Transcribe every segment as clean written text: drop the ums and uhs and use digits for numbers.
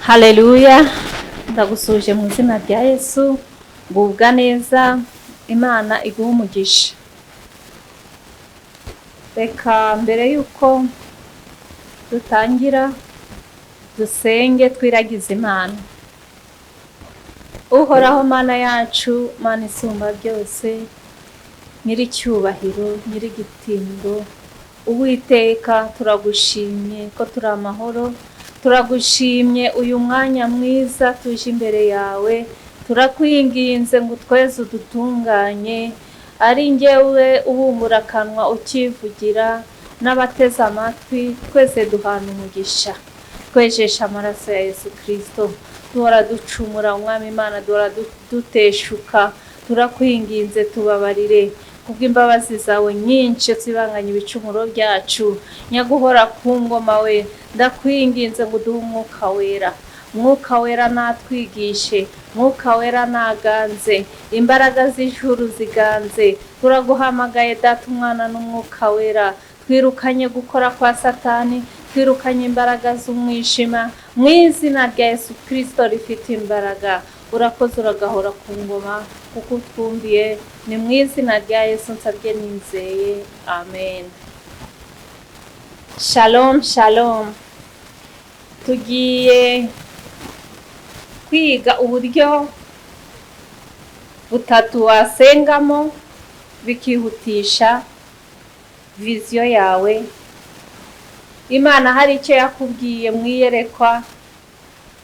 Haleluya, ndagusuje mu izina rya Yesu. Gubwa neza, Imana iguha umugisha. Reka mbere yuko dutangira dusenge twiragize Imana. Uhoraho Mana yacu, Mana isumba byose, nyiri cyubahiro, nyiri gitindo, Uwiteka turagushimye ko turi amahoro, turagushimye uyu mwanya mwiza tuje imbere yawe, turakwinginze ngo tweze udutunganye, ari njyewe ubumbura akanwa ukivugira, n'abateze amatwi twese duhana umugisha, twejesha amaraso ya Yesu Kristo, duhora ducumura Umwami Imana, duhora duteshuka, turakwinginze tubabarire kubw'imbabazi zawe nyinshi zibanganya ibicumuro byacu, nyaguhora ku ngoma we, ndakwinginze ngo duhe umwuka wera, mwuka wera natwigishe, mwuka wera naganze, imbaraga z'ijuru ziganze, turaguhamagaye Data, Umwana n'umwuka wera, twirukanye gukora kwa Satani, twirukanye imbaraga z'umwijima, mu izina rya Yesu Kristo rifite imbaraga. Urakoze uragahora ku ngoma kuko utwumviye, ni mu izina rya Yesu nsabye nizeye, amen. Shalom shalom. Tugiye kwiga uburyo butatu wasengamo bikihutisha viziyo yawe. Imana hari icyo yakubwiye mu iyerekwa,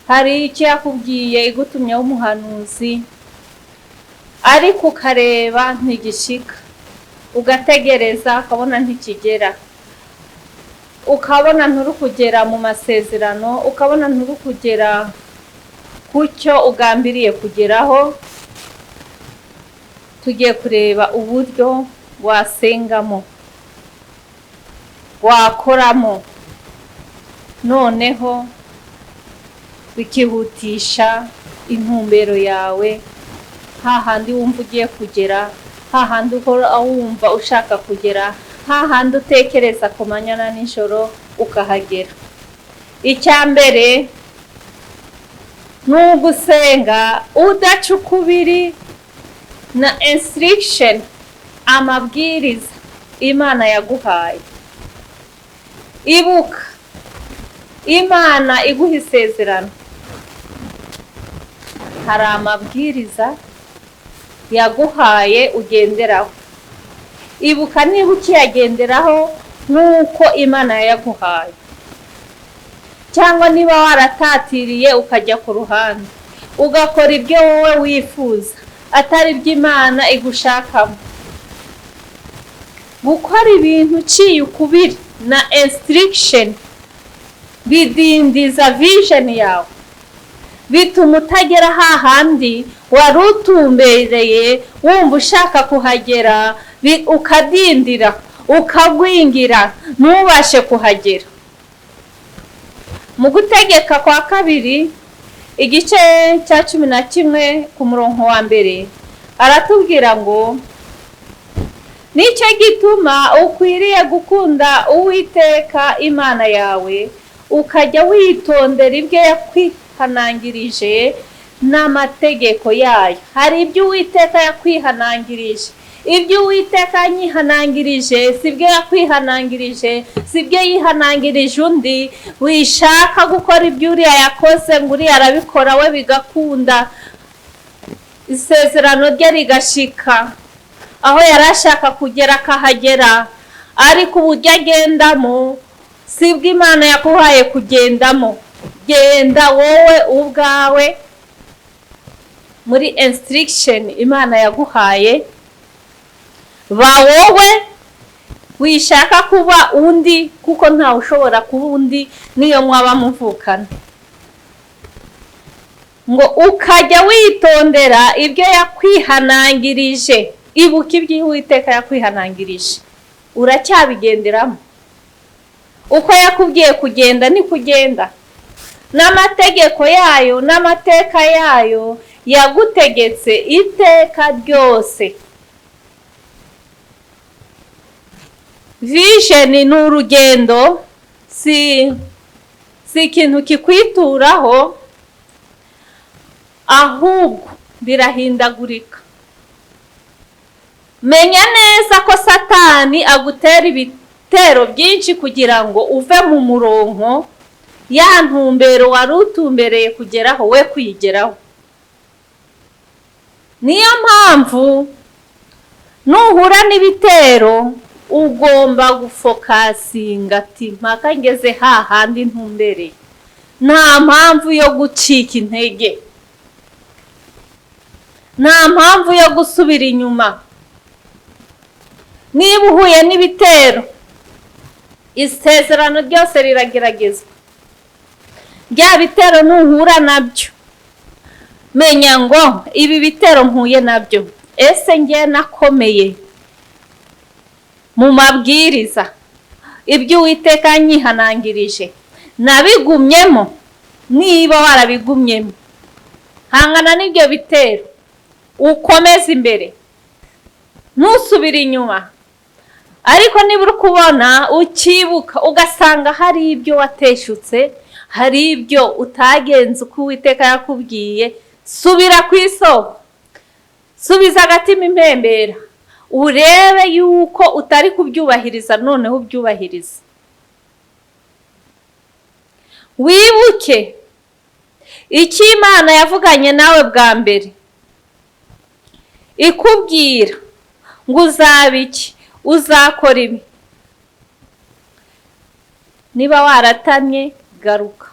hari icyo yakubwiye igutumyeho umuhanuzi, ariko ukareba ntigishika, ugategereza ukabona ntikigera, ukabona nturi kugera mu masezerano, ukabona nturi kugera ku cyo ugambiriye kugeraho. Tugiye kureba uburyo wasengamo, wakoramo, noneho bikihutisha intumbero yawe, hahandi wumva ugiye kugera, hahandi uhora wumva ushaka kugera, hahandi utekereza ku manyana n'ijoro ukahagera. Icya mbere ni ugusenga udaca ukubiri na instruction, amabwiriza Imana yaguhaye. Ibuka, Imana iguha isezerano, hari amabwiriza yaguhaye ugenderaho. Ibuka niba ukiyagenderaho nk'uko Imana yaguhaye, cyangwa niba waratatiriye ukajya ku ruhande ugakora ibyo wowe wifuza atari ibyo Imana igushakamo. Gukora ibintu uciye ukubiri na instruction bidindiza vision yawe, bituma utagera hahandi wari utumbereye wumva ushaka kuhagera, ukadindira, ukagwingira, ntubashe kuhagera. Mu gutegeka kwa kabiri igice cya 11 ku murongo wa mbere aratubwira ngo nicyo gituma ukwiriye gukunda Uwiteka Imana yawe, ukajya witondera ibyo yakwihanangirije n'amategeko yayo. Hari ibyo Uwiteka yakwihanangirije, ibyo Uwiteka yanyihanangirije sibyo yakwihanangirije, sibyo yihanangirije undi. Wishaka gukora ibyo uriya yakoze ngo uriya arabikora we bigakunda, isezerano rye rigashika, aho yarashaka kugera akahagera, ariko uburyo agendamo sibwo Imana yakuhaye kugendamo. Genda wowe ubwawe muri instruction Imana yaguhaye, ba wowe, wishaka kuba undi kuko ntawe ushobora kuba undi niyo mwaba muvukana. Ngo ukajya witondera ibyo yakwihanangirije. Ibuka ibyo Uwiteka yakwihanangirije, uracyabigenderamo. Uko yakubwiye kugenda ni kugenda, n'amategeko yayo n'amateka yayo yagutegetse iteka ryose. Vision ni urugendo, si ikintu kikwituraho ahubwo birahindagurika. Menya neza ko Satani agutera ibitero byinshi kugira ngo uve mu murongo ya ntumbero wari utumbereye kugeraho we kwigeraho. Niyo mpamvu nuhura n'ibitero ugomba gufokasinga ati mpaka ngeze hahandi ntumbereye. Nta mpamvu yo gucika intege, nta mpamvu yo gusubira inyuma. Niba uhuye n'ibitero, isezerano ryose rirageragezwa. Bya bitero nuhura nabyo, menya ngo ibi bitero mpuye nabyo, ese ngiye nakomeye mu mabwiriza, ibyo Uwiteka nyihanangirije nabigumyemo? Niba warabigumyemo, hangana n'ibyo bitero, ukomeze imbere, ntusubire inyuma. Ariko niba uri kubona ukibuka ugasanga hari ibyo wateshutse, hari ibyo utagenze uko Uwiteka yakubwiye, subira ku isoko, subiza agatima impembera, urebe yuko utari kubyubahiriza, noneho ubyubahiriza. Wibuke icyo Imana yavuganye nawe bwa mbere, ikubwira ngo uzaba iki, uzakora ibi. Niba waratamye, garuka,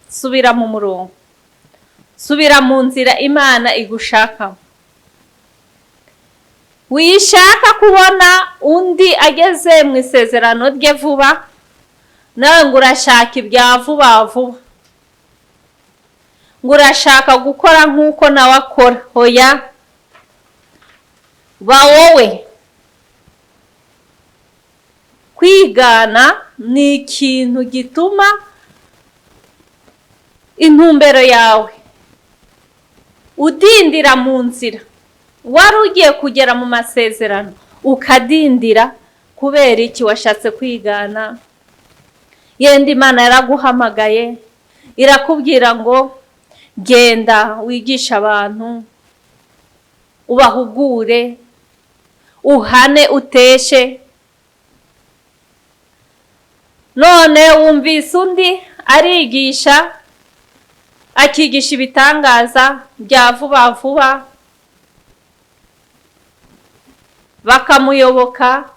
subira mu murongo, subira mu nzira Imana igushakamo. Wishaka kubona undi ageze mu isezerano rye vuba, nawe ngo urashaka ibya vuba vuba, ngo urashaka gukora nk'uko nawe akora. Hoya, ba wowe. Kwigana ni ikintu gituma intumbero yawe udindira mu nzira. Wari ugiye kugera mu masezerano ukadindira kubera iki? Washatse kwigana. Yenda Imana yaraguhamagaye, irakubwira ngo genda wigisha abantu, ubahugure, uhane, uteshe. None wumvise undi arigisha, akigisha ibitangaza bya vuba vuba, bakamuyoboka,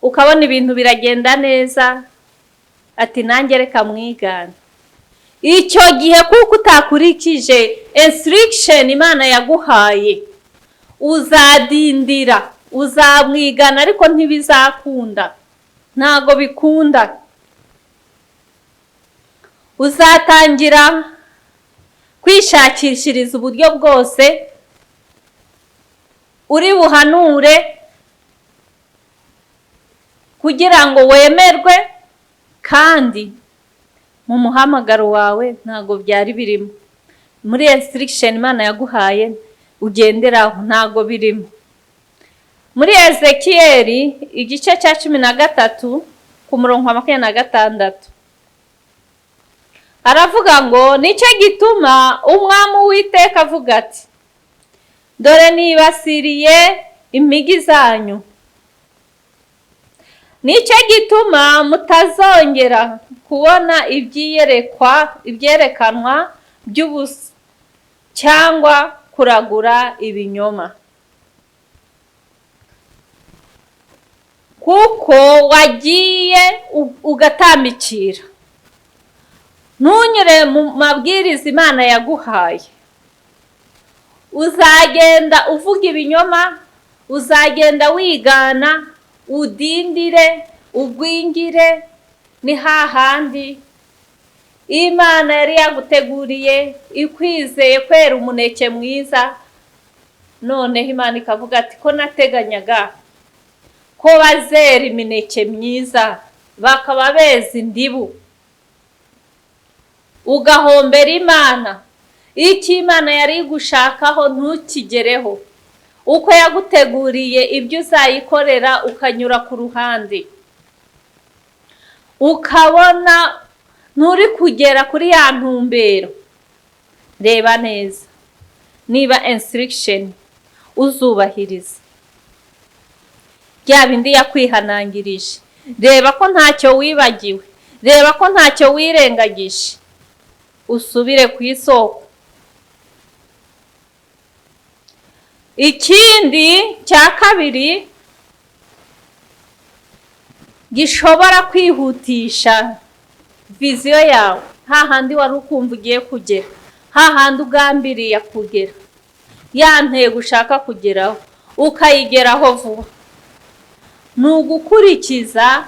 ukabona ibintu biragenda neza, ati nanjye reka mwigane. Icyo gihe kuko utakurikije instruction Imana yaguhaye, uzadindira, uzamwigana, ariko ntibizakunda, ntago bikunda. Uzatangira kwishakishiriza uburyo bwose uri buhanure kugira ngo wemerwe, kandi mu muhamagaro wawe ntago byari birimo. Muri instruction Imana yaguhaye ugenderaho ntago birimo. Muri Ezekiyeli igice cya 13 ku murongo wa 26 aravuga ngo nicyo gituma umwami Uwiteka avuga ati, dore nibasiriye impigi zanyu. Nicyo gituma mutazongera kubona ibyerekanwa by'ubusa cyangwa kuragura ibinyoma, kuko wagiye ugatambikira, ntunyure mu mabwiriza Imana yaguhaye. Uzagenda uvuga ibinyoma, uzagenda wigana, udindire, ugwingire. Ni hahandi Imana yari yaguteguriye, ikwizeye kwera umuneke mwiza. Noneho Imana ikavuga ati, ko nateganyaga ko bazera imineke myiza, bakaba beza indibu, ugahombera Imana. Icyo Imana yari igushakaho ntukigereho, uko yaguteguriye ibyo uzayikorera ukanyura ku ruhande, ukabona nturi kugera kuri ya ntumbero. Reba neza, niba instruction uzubahiriza bya bindi yakwihanangirije. Reba ko ntacyo wibagiwe, reba ko ntacyo wirengagije, usubire ku isoko. Ikindi cya kabiri gishobora kwihutisha viziyo yawe, hahandi wari ukumva ugiye kugera, hahandi ugambiriye kugera, ya ntego ushaka kugeraho ukayigeraho vuba, ni ugukurikiza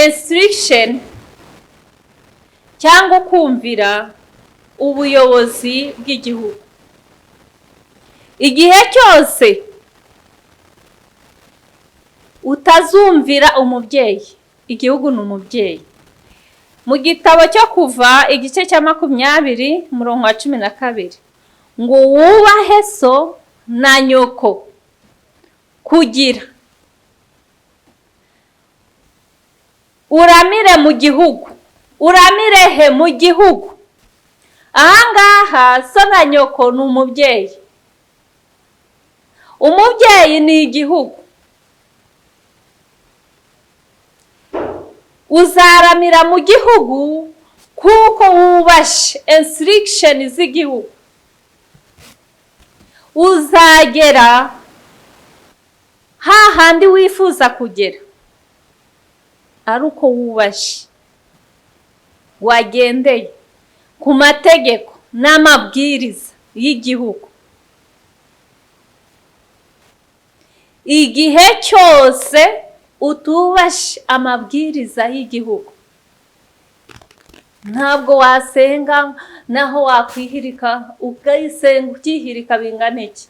instruction cyangwa kumvira ubuyobozi bw'igihugu. Igihe cyose utazumvira umubyeyi, igihugu ni umubyeyi. Mu gitabo cyo Kuva igice cya 20 umurongo wa 12 ngo wubahe so na nyoko kugira uramire mu gihugu. Uramire he? Mu gihugu. Ahangaha so na nyoko ni umubyeyi, umubyeyi ni igihugu. Uzaramira mu gihugu kuko wubashe instruction z'igihugu. Uzagera hahandi wifuza kugera ari uko wubashe, wagendeye ku mategeko n'amabwiriza y'igihugu. Igihe cyose utubashe amabwiriza y'igihugu, ntabwo wasenga naho wakwihirika ukayisenga ukihirika bingana iki.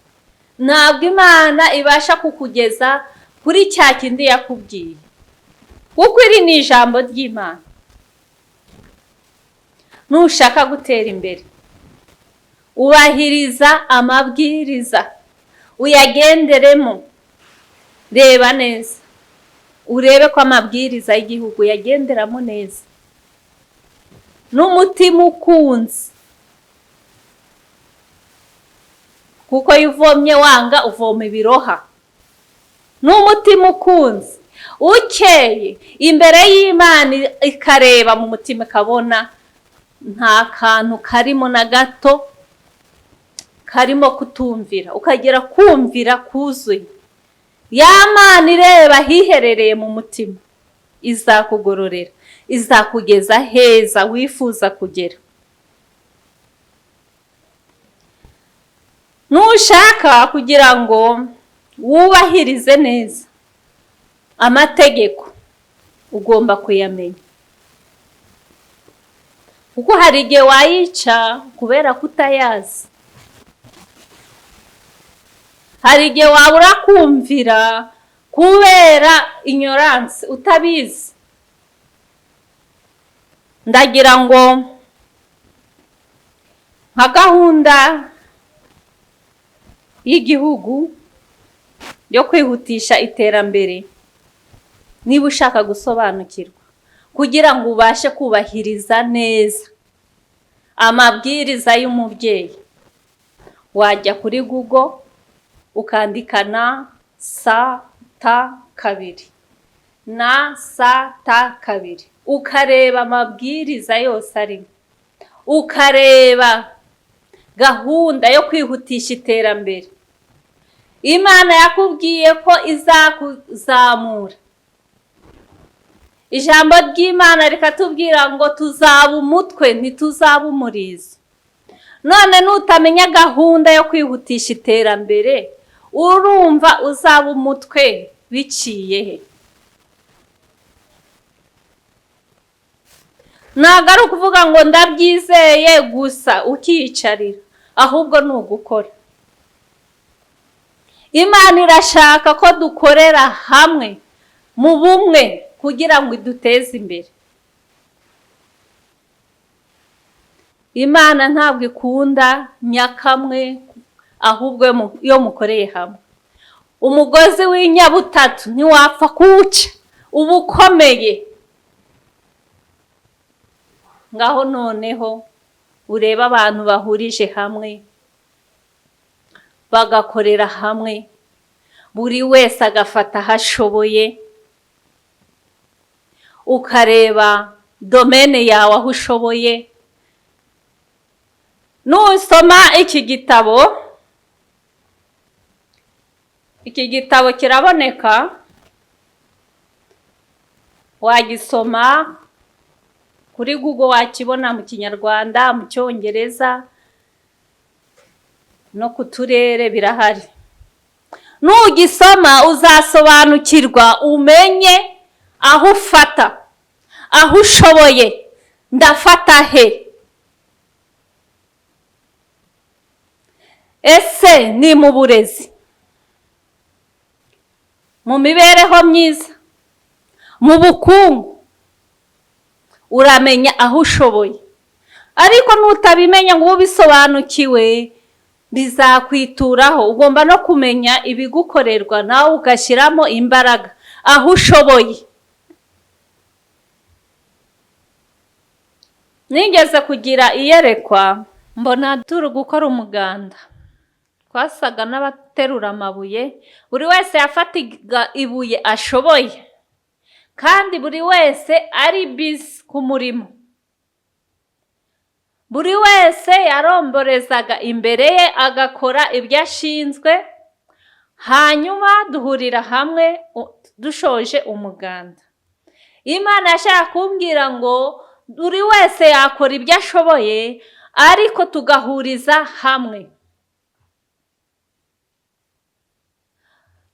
Ntabwo Imana ibasha kukugeza kuri cya kindi yakubwiye, kuko iri ni ijambo ry'Imana. Nushaka gutera imbere, ubahiriza amabwiriza, uyagenderemo. Reba neza, urebe ko amabwiriza y'igihugu yagenderamo neza, n'umutima ukunze, kuko yuvomye wanga uvoma ibiroha. N'umutima ukunze ukeye imbere y'Imana, ikareba mu mutima ikabona nta kantu karimo na gato karimo kutumvira, ukagera kumvira kuzuye. Ya Mana ireba hiherereye mu mutima izakugororera, izakugeza heza wifuza kugera. Nushaka kugira ngo wubahirize neza amategeko, ugomba kuyamenya, kuko hari igihe wayica kubera kutayazi. Hari igihe wabura kumvira kubera ignorance, utabizi. Ndagira ngo nka gahunda y'igihugu yo kwihutisha iterambere, niba ushaka gusobanukirwa kugira ngo ubashe kubahiriza neza amabwiriza y'umubyeyi, wajya kuri Google ukandikana ST2 na ST2, ukareba amabwiriza yose arimo, ukareba gahunda yo kwihutisha iterambere. Imana yakubwiye ko izakuzamura. Ijambo ry'Imana rikatubwira ngo tuzaba umutwe ntituzaba umurizo. None nutamenya gahunda yo kwihutisha iterambere, urumva uzaba umutwe biciye he? Ntabwo ari ukuvuga ngo ndabyizeye gusa ukiyicarira, ahubwo ni ugukora. Imana irashaka ko dukorera hamwe mu bumwe kugira ngo iduteze imbere. Imana ntabwo ikunda nyakamwe, ahubwo iyo mukoreye hamwe. Umugozi w'inyabutatu ntiwapfa kuwuca, uba ukomeye. Ngaho noneho ureba abantu bahurije hamwe bagakorera hamwe, buri wese agafata aho ashoboye, ukareba domene yawe aho ushoboye. Nusoma iki gitabo kiraboneka, wagisoma kuri Google, wakibona mu Kinyarwanda, mu Cyongereza, no ku turere birahari. Nugisoma uzasobanukirwa, umenye aho ufata, aho ushoboye. Ndafata he? Ese ni mu burezi, mu mibereho myiza, mu bukungu? Uramenya aho ushoboye. Ariko nutabimenya ngo ubisobanukiwe, bizakwituraho. Ugomba no kumenya ibigukorerwa, nawe ugashyiramo imbaraga aho ushoboye. Nigeze kugira iyerekwa, mbona turi gukora umuganda. Twasaga n'abaterura amabuye, buri wese yafataga ibuye ashoboye, kandi buri wese ari busy ku murimo. Buri wese yaromborezaga imbere ye agakora ibyo ashinzwe, hanyuma duhurira hamwe dushoje umuganda. Imana yashaka kumbwira ngo buri wese yakora ibyo ashoboye, ariko tugahuriza hamwe.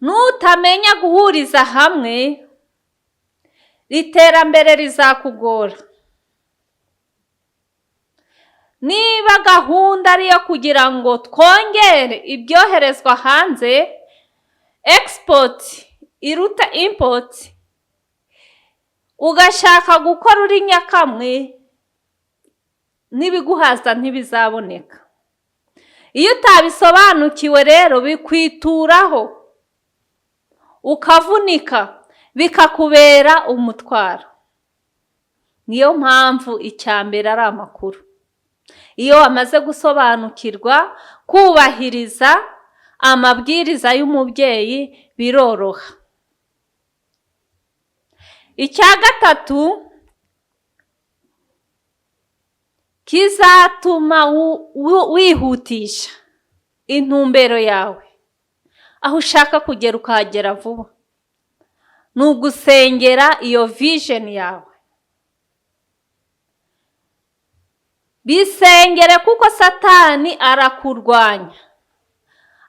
Nutamenya guhuriza hamwe, iterambere rizakugora. Niba gahunda ari iyo kugira ngo twongere ibyoherezwa hanze, export iruta import, ugashaka gukora uri nyakamwe, n'ibiguhaza ntibizaboneka. Iyo utabisobanukiwe rero bikwituraho, ukavunika, bikakubera umutwaro. Niyo mpamvu icyambere ari amakuru. Iyo wamaze gusobanukirwa, kubahiriza amabwiriza y'umubyeyi biroroha. Icya gatatu kizatuma wihutisha intumbero yawe, aho ushaka kugera ukahagera vuba, ni ugusengera iyo vision yawe. Bisengere, kuko Satani arakurwanya,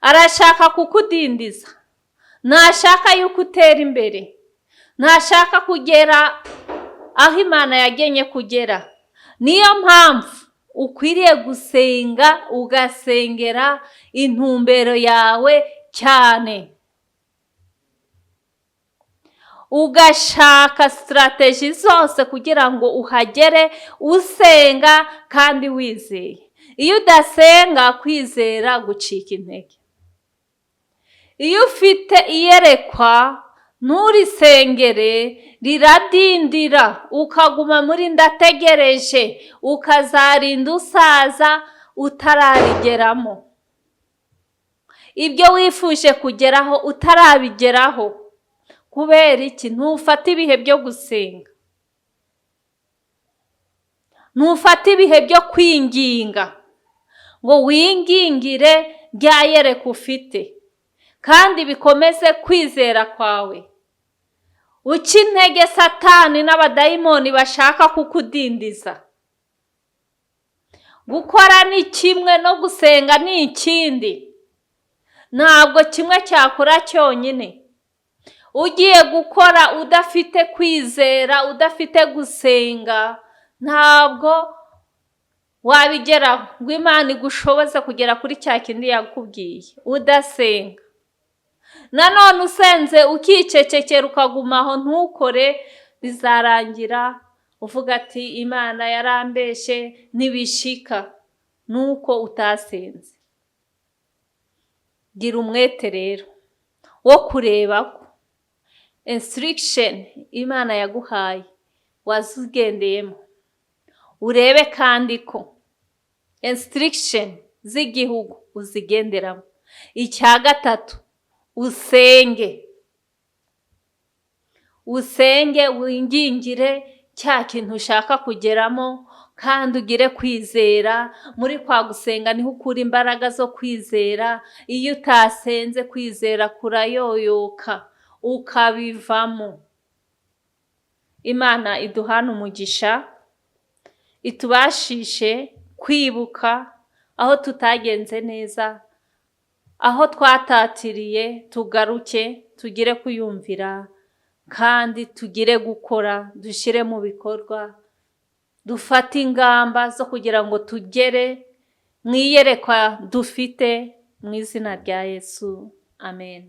arashaka kukudindiza, ntashaka yuko utera imbere, ntashaka kugera aho Imana yagenye kugera. Niyo mpamvu ukwiriye gusenga, ugasengera intumbero yawe cyane, ugashaka strategy zose kugira ngo uhagere, usenga kandi wizeye. Iyo udasenga, kwizera gucika intege. Iyo ufite iyerekwa nturisengere, riradindira, ukaguma muri ndategereje, ukazarinda usaza utararigeramo. Ibyo wifuje kugeraho utarabigeraho. Kubera iki? Ntufate ibihe byo gusenga, ntufate ibihe byo kwinginga ngo wingingire ryayereka ufite, kandi bikomeze kwizera kwawe. Uca intege Satani n'abadayimoni bashaka kukudindiza. Gukora ni kimwe, no gusenga ni ikindi. Ntabwo kimwe cyakora cyonyine. Ugiye gukora udafite kwizera, udafite gusenga, ntabwo wabigeraho ngo Imana igushoboze kugera kuri cya kindi yakubwiye. Udasenga. Nanone usenze ukicecekera ukagumaho ntukore, bizarangira uvuga ati Imana yarambeshe, ntibishika. Nuko utasenze. Gira umwete rero wo kureba ko instruction Imana yaguhaye wazigendeyemo. Urebe kandi ko instruction z'igihugu uzigenderamo. icya gatatu, usenge wingingire cya kintu ushaka kugeramo, kandi ugire kwizera. Muri kwa gusenga niho ukura imbaraga zo kwizera. Iyo utasenze, kwizera kurayoyoka ukabivamo. Imana iduhana umugisha, itubashishe kwibuka aho tutagenze neza, aho twatatiriye tugaruke, tugire kuyumvira, kandi tugire gukora, dushyire mu bikorwa, dufate ingamba zo kugira ngo tugere mu iyerekwa dufite, mu izina rya Yesu. Amen.